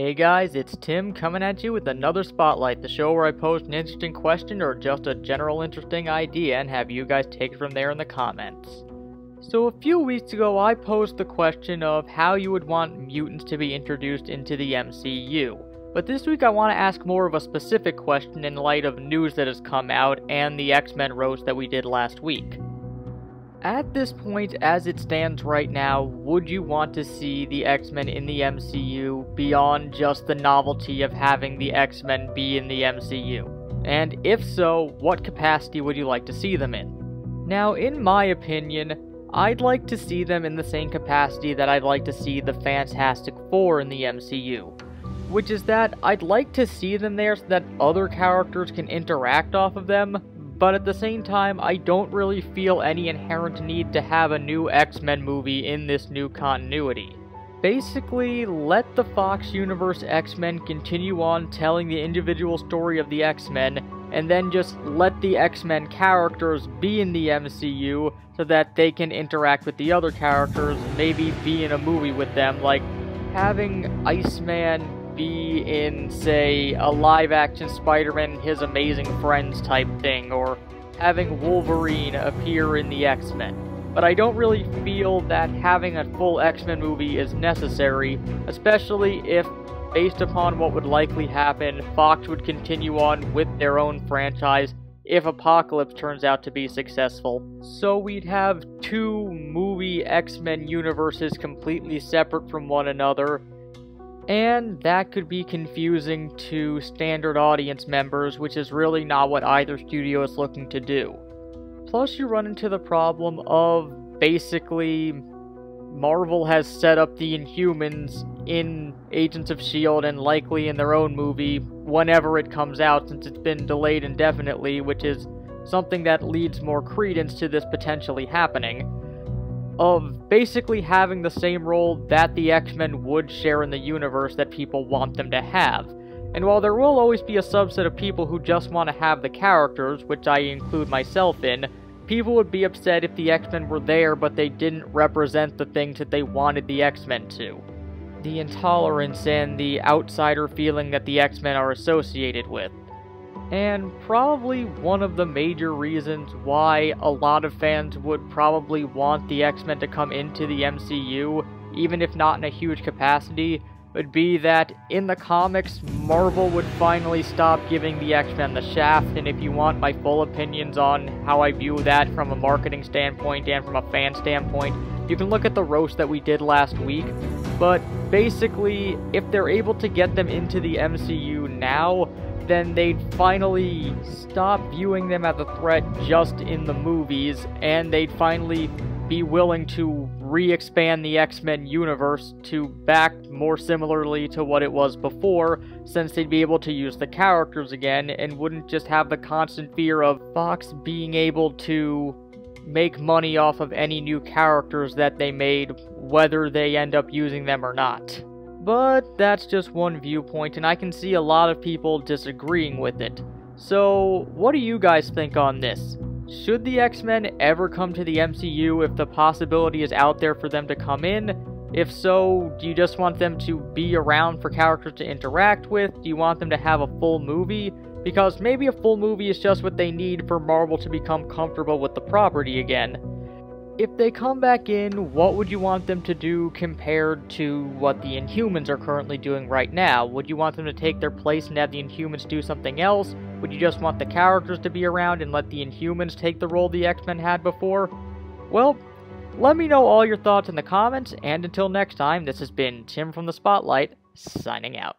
Hey guys, it's Tim coming at you with another Spotlight, the show where I post an interesting question or just a general interesting idea and have you guys take it from there in the comments. So a few weeks ago I posed the question of how you would want mutants to be introduced into the MCU. But this week I want to ask more of a specific question in light of news that has come out and the X-Men roast that we did last week. At this point, as it stands right now, would you want to see the X-Men in the MCU beyond just the novelty of having the X-Men be in the MCU? And if so, what capacity would you like to see them in? Now, in my opinion, I'd like to see them in the same capacity that I'd like to see the Fantastic Four in the MCU. Which is that I'd like to see them there so that other characters can interact off of them, but at the same time, I don't really feel any inherent need to have a new X-Men movie in this new continuity. Basically, let the Fox Universe X-Men continue on telling the individual story of the X-Men, and then just let the X-Men characters be in the MCU so that they can interact with the other characters, maybe be in a movie with them, like having Iceman be in, say, a live-action Spider-Man and His Amazing Friends type thing, or having Wolverine appear in the X-Men. But I don't really feel that having a full X-Men movie is necessary, especially if, based upon what would likely happen, Fox would continue on with their own franchise if Apocalypse turns out to be successful. So we'd have two movie X-Men universes completely separate from one another, and that could be confusing to standard audience members, which is really not what either studio is looking to do. Plus, you run into the problem of basically Marvel has set up the Inhumans in Agents of S.H.I.E.L.D. and likely in their own movie whenever it comes out, since it's been delayed indefinitely, which is something that leads more credence to this potentially happening, of basically having the same role that the X-Men would share in the universe that people want them to have. And while there will always be a subset of people who just want to have the characters, which I include myself in, people would be upset if the X-Men were there but they didn't represent the things that they wanted the X-Men to. The intolerance and the outsider feeling that the X-Men are associated with. And probably one of the major reasons why a lot of fans would probably want the X-Men to come into the MCU, even if not in a huge capacity, would be that in the comics, Marvel would finally stop giving the X-Men the shaft, and if you want my full opinions on how I view that from a marketing standpoint and from a fan standpoint, you can look at the roast that we did last week. But basically, if they're able to get them into the MCU now, then they'd finally stop viewing them as a threat just in the movies, and they'd finally be willing to re-expand the X-Men universe to back more similarly to what it was before, since they'd be able to use the characters again, and wouldn't just have the constant fear of Fox being able to make money off of any new characters that they made, whether they end up using them or not. But that's just one viewpoint, and I can see a lot of people disagreeing with it. So, what do you guys think on this? Should the X-Men ever come to the MCU if the possibility is out there for them to come in? If so, do you just want them to be around for characters to interact with? Do you want them to have a full movie? Because maybe a full movie is just what they need for Marvel to become comfortable with the property again. If they come back in, what would you want them to do compared to what the Inhumans are currently doing right now? Would you want them to take their place and have the Inhumans do something else? Would you just want the characters to be around and let the Inhumans take the role the X-Men had before? Well, let me know all your thoughts in the comments, and until next time, this has been Tim from the Spotlight, signing out.